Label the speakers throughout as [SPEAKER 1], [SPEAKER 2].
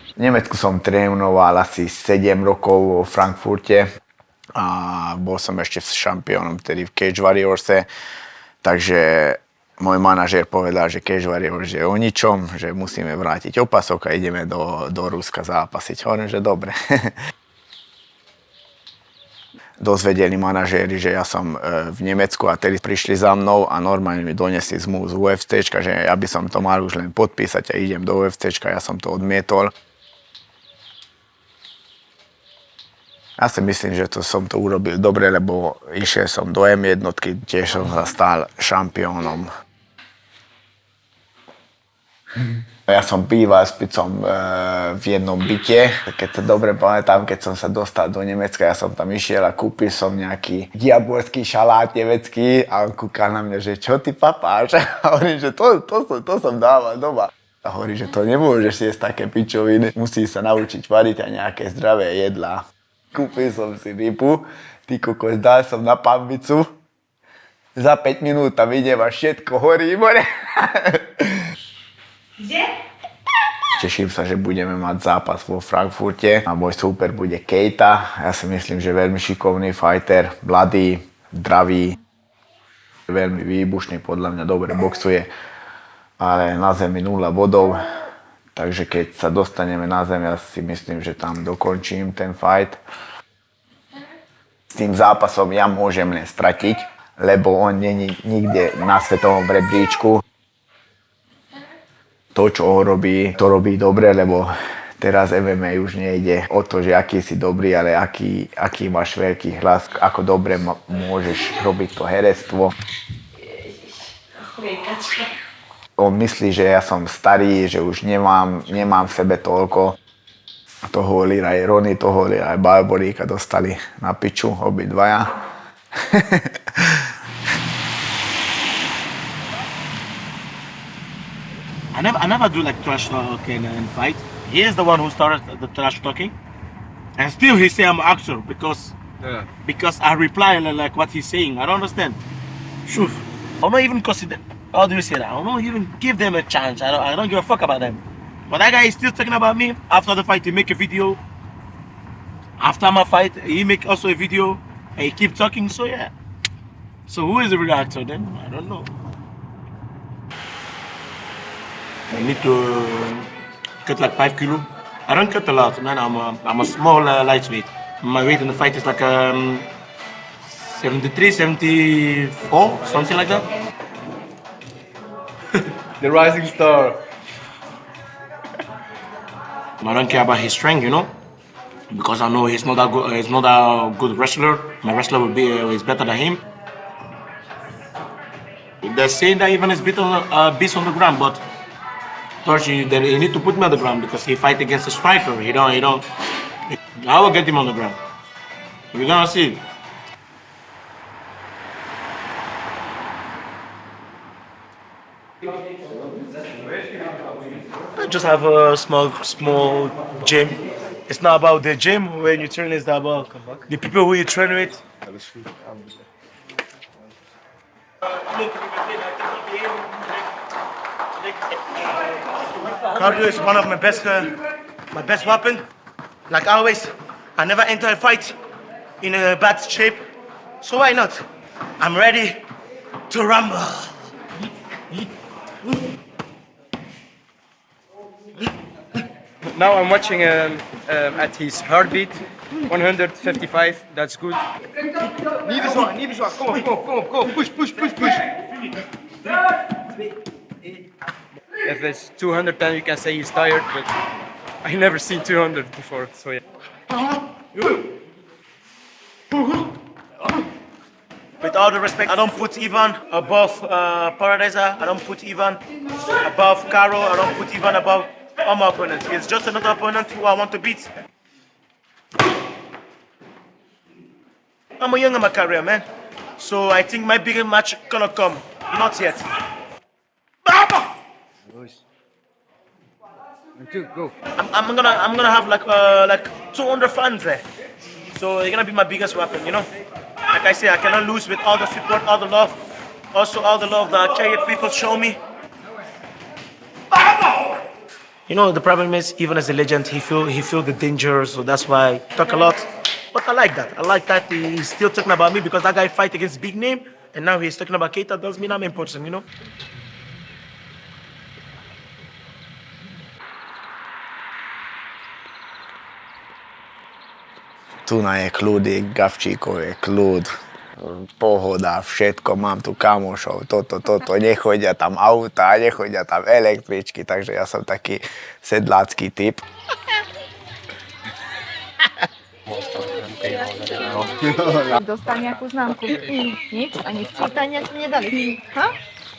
[SPEAKER 1] V Nemecku som trénoval asi 7 rokov vo Frankfurte a bol som ešte šampiónom tedy v Cage Warriorse, takže môj manažér povedal, že Cage Warriors je o ničom, že musíme vrátiť opasok a ideme do Ruska zápasiť. Hovorím, že dobre. Dozvedeli manažéri, že ja som v Nemecku a tedy prišli za mnou a normálne mi donesli zmluvu z UFCčka, že ja by som to mal už len podpísať a idem do UFCčka, ja som to odmietol. Ja si myslím, že som to urobil dobre, lebo išiel som do M1, tiež som sa stal šampiónom. Ja som býval s Picom v jednom byte. Keď sa dobre pamätám, keď som sa dostal do Nemecka, ja som tam išiel a kúpil som nejaký diabolský šalát nemecký a on kúkal na mňa, že čo ty papáš? A hovorím, že to som dával doma. A hovorí, že to nemôžeš jesť také pičoviny, musíš sa naučiť variť aj nejaké zdravé jedlá. Kúpil som si rybu, ty kokos, dal som na pambicu. Za 5 minút tam idem a všetko horí, more. Teším sa, že budeme mať zápas vo Frankfurte a môj súper bude Keita. Ja si myslím, že veľmi šikovný fighter, mladý, zdravý, veľmi výbušný, podľa mňa dobre boxuje, ale na zemi 0 bodov. Takže keď sa dostaneme na zem, ja si myslím, že tam dokončím ten fight. S tým zápasom ja môžem len stratiť, lebo on není nikde na svetovom rebríčku. To, čo on robí, to robí dobre, lebo teraz MMA už nejde o to, že aký si dobrý, ale aký máš veľký hlas, ako dobre môžeš robiť to herectvo. On myslí, že ja som starý, že už nemám v sebe toľko. Toho Lira aj Ronny, toho Lira aj Barboríka dostali na piču, obidvaja.
[SPEAKER 2] I never do like trash talking and fight. He is the one who started the trash talking. And still he say I'm an actor because I reply like what he's saying. I don't understand. Sure. I'm not even consider. How do you say that? I don't even give them a chance. I don't give a fuck about them. But that guy is still talking about me. After the fight, he make a video. After my fight, he make also a video. And he keep talking. So yeah. So who is the real actor then? I don't know. I need to cut like 5 kilo. I don't cut a lot, man. I'm a small lightweight. My weight in the fight is like 73, 74, something like that.
[SPEAKER 3] The rising star.
[SPEAKER 2] I don't care about his strength, you know, because I know he's not that good. He's not a good wrestler. My wrestler will be is better than him. They're saying that even is beast on the ground, but Torchi, then you need to put me on the ground because he fight against a striker. He don't. I will get him on the ground. We're gonna see. I just have a small gym. It's not about the gym when you train. It's about the people who you train with. Cardio is one of my best weapon. Like always, I never enter a fight in a bad shape. So why not? I'm ready to rumble.
[SPEAKER 3] Now I'm watching at his heartbeat, 155. That's good.
[SPEAKER 4] Niet zwaar. Kom op. Push.
[SPEAKER 3] If it's 210, you can say he's tired, but I never seen 200 before, so yeah.
[SPEAKER 2] With all the respect, I don't put Ivan above Paradiser. I don't put Ivan above Caro. I don't put Ivan above all my opponents. It's just another opponent who I want to beat. I'm young in my career, man. So I think my bigger match gonna come. Not yet.
[SPEAKER 3] Go.
[SPEAKER 2] I'm gonna have like 200 fans there. So it's gonna be my biggest weapon, you know. Like I say, I cannot lose with all the support, all the love, also all the love that Kenya people show me. You know, the problem is, even as a legend, he feel the danger, so that's why I talk a lot. But I like that. I like that he's still talking about me because that guy fight against big name, and now he's talking about Keita. Does mean I'm important, you know?
[SPEAKER 1] Tuna je kľudík, Gavčíkov je kľud, pohoda, všetko, mám tu kamošov, toto, nechodia tam auta, nechodia tam električky, takže ja som taký sedlácky typ.
[SPEAKER 5] Dostal nejakú známku? Nič? Ani sčítania ti nedali? Ha?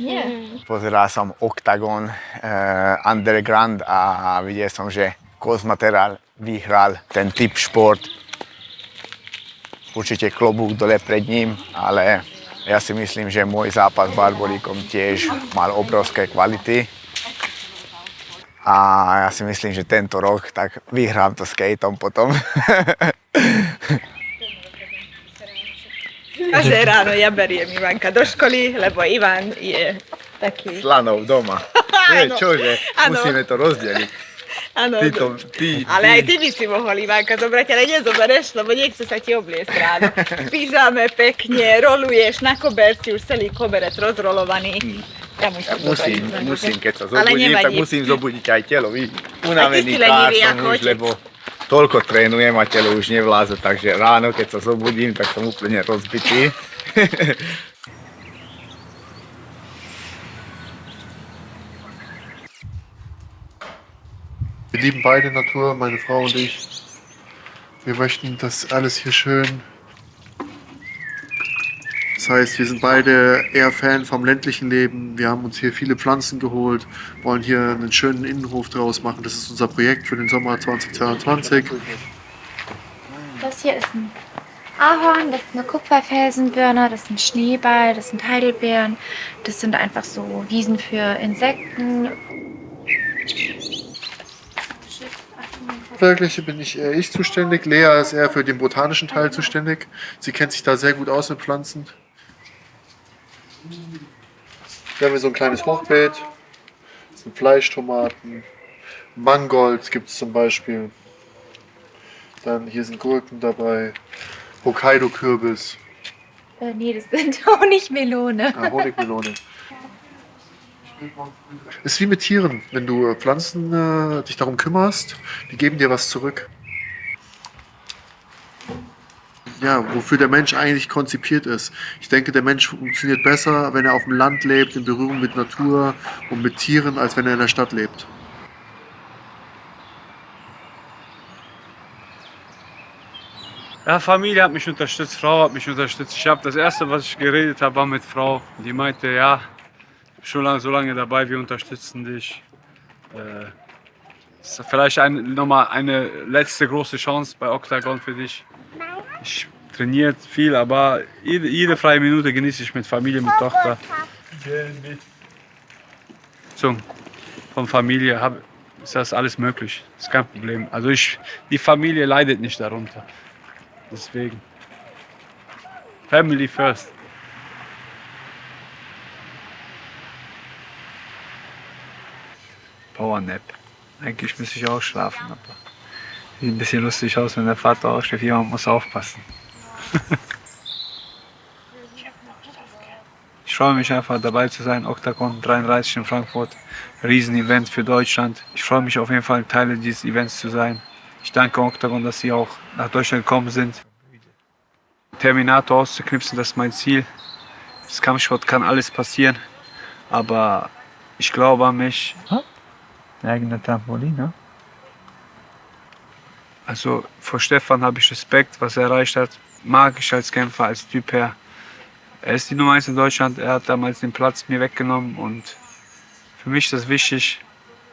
[SPEAKER 5] Nie.
[SPEAKER 1] Pozeral som Octagon Underground a videl som, že Kozmateral vyhral ten typ šport. Určite klobúk dole pred ním, ale ja si myslím, že môj zápas s Barboríkom tiež mal obrovské kvality. A ja si myslím, že tento rok tak vyhrám to skateom potom.
[SPEAKER 6] Každé ráno ja beriem Ivanka do školy, lebo Ivan je taký...
[SPEAKER 1] Slanov doma.
[SPEAKER 6] Áno.
[SPEAKER 1] Čože,
[SPEAKER 6] Áno.
[SPEAKER 1] musíme to rozdeliť.
[SPEAKER 6] Áno,
[SPEAKER 1] Ty,
[SPEAKER 6] ale aj ty by si mohol Ivanka zobrať, ale nezobereš, lebo nechce sa ti obliecť ráno. V pyžame pekne, roluješ na koberci, už celý koberec rozrolovaný. Ja
[SPEAKER 1] musím, keď sa
[SPEAKER 6] Ale
[SPEAKER 1] zobudím, tak
[SPEAKER 6] nevadí.
[SPEAKER 1] musím zobudiť aj telo. Unavený
[SPEAKER 6] si lenivý
[SPEAKER 1] pár som
[SPEAKER 6] ako
[SPEAKER 1] už,
[SPEAKER 6] otec.
[SPEAKER 1] lebo toľko trénujem a telo už nevláze, takže ráno, keď sa zobudím, tak som úplne rozbitý.
[SPEAKER 7] Wir lieben beide Natur, meine Frau und ich. Wir möchten das alles hier schön. Das heißt, wir sind beide eher Fan vom ländlichen Leben. Wir haben uns hier viele Pflanzen geholt, wollen hier einen schönen Innenhof draus machen. Das ist unser Projekt für den Sommer 2022.
[SPEAKER 5] Das hier ist ein Ahorn, das ist eine Kupferfelsenbirne, das ist ein Schneeball, das sind Heidelbeeren. Das sind einfach so Wiesen für Insekten.
[SPEAKER 7] Handwerkliche bin eher ich zuständig. Lea ist eher für den botanischen Teil zuständig. Sie kennt sich da sehr gut aus mit Pflanzen. Hier haben wir so ein kleines Hochbeet. Das sind Fleischtomaten. Mangolds gibt es zum Beispiel. Dann hier sind Gurken dabei. Hokkaido-Kürbis.
[SPEAKER 5] Nee, das sind Honigmelone.
[SPEAKER 7] Honigmelone. Ist wie mit Tieren. Wenn du Pflanzen dich darum kümmerst, die geben dir was zurück. Ja, wofür der Mensch eigentlich konzipiert ist. Ich denke, der Mensch funktioniert besser, wenn er auf dem Land lebt, in Berührung mit Natur und mit Tieren, als wenn er in der Stadt lebt.
[SPEAKER 8] Ja, Familie hat mich unterstützt, Frau hat mich unterstützt. Das erste, was ich geredet habe, war mit Frau. Die meinte, ja, schon so lange dabei, wir unterstützen dich. Das ist vielleicht nochmal eine letzte große Chance bei Octagon für dich. Ich trainiere viel, aber jede freie Minute genieße ich mit Familie, mit Tochter. Von Familie ist das alles möglich, ist kein Problem. Also die Familie leidet nicht darunter. Deswegen. Family first. Powernap. Eigentlich müsste ich auch schlafen, aber sieht ein bisschen lustig aus, wenn der Vater aufsteht. Jemand muss aufpassen. Ich freue mich einfach dabei zu sein. Octagon 33 in Frankfurt. Riesenevent für Deutschland. Ich freue mich auf jeden Fall, Teil dieses Events zu sein. Ich danke Octagon, dass sie auch nach Deutschland gekommen sind. Terminator auszuknipsen, das ist mein Ziel. Das Kampfsport kann alles passieren, aber ich glaube an mich. Eigene Trampolin, ne? Also vor Stefan habe ich Respekt, was er erreicht hat. Mag ich als Kämpfer, als Typ her. Er ist die Nummer 1 in Deutschland, er hat damals den Platz mir weggenommen und für mich ist es wichtig,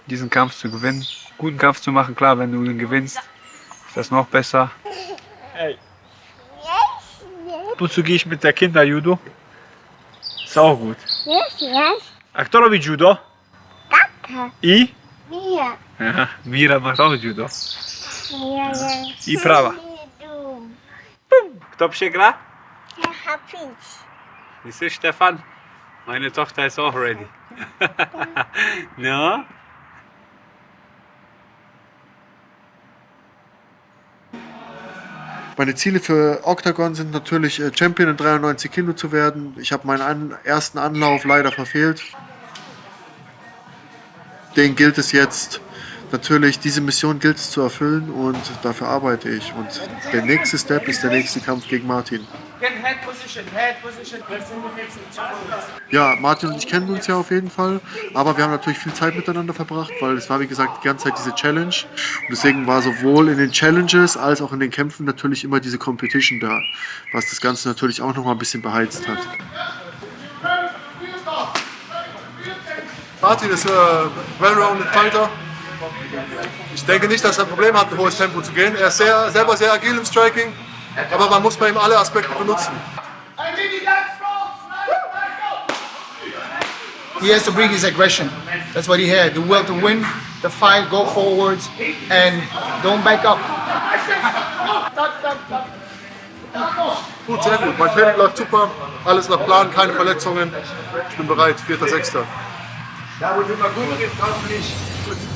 [SPEAKER 8] diesen Kampf zu gewinnen. Guten Kampf zu machen, klar, wenn du ihn gewinnst, ist das noch besser. Hey. Wozu gehe ich mit der Kinder-Judo? Ist auch gut. A kto robi judo? I?
[SPEAKER 9] Mira.
[SPEAKER 8] Aha, Mira macht auch Judo.
[SPEAKER 9] Ja.
[SPEAKER 8] I prawa. Kto przegra? Siehst du, Stefan? Meine Tochter ist auch ready. No?
[SPEAKER 7] Meine Ziele für Octagon sind natürlich Champion in 93 Kilo zu werden. Ich habe meinen ersten Anlauf leider verfehlt. Den gilt es jetzt, natürlich diese Mission gilt es zu erfüllen und dafür arbeite ich. Und der nächste Step ist der nächste Kampf gegen Martin. Ja, Martin und ich kennen uns ja auf jeden Fall, aber wir haben natürlich viel Zeit miteinander verbracht, weil es war wie gesagt die ganze Zeit diese Challenge und deswegen war sowohl in den Challenges als auch in den Kämpfen natürlich immer diese Competition da, was das Ganze natürlich auch noch mal ein bisschen beheizt hat.
[SPEAKER 10] Martin ist ein well-rounded Fighter. Ich denke nicht, dass er ein Problem hat, ein hohes Tempo zu gehen. Er ist selber sehr agil im Striking, aber man muss bei ihm alle Aspekte benutzen.
[SPEAKER 11] He has to bring his aggression. That's what he had. The will to win, the fight, go forwards, and don't back up.
[SPEAKER 10] Gut, sehr gut. Mein Training läuft super. Alles nach Plan, keine Verletzungen. Ich bin bereit. 4.6.
[SPEAKER 11] That would do my good.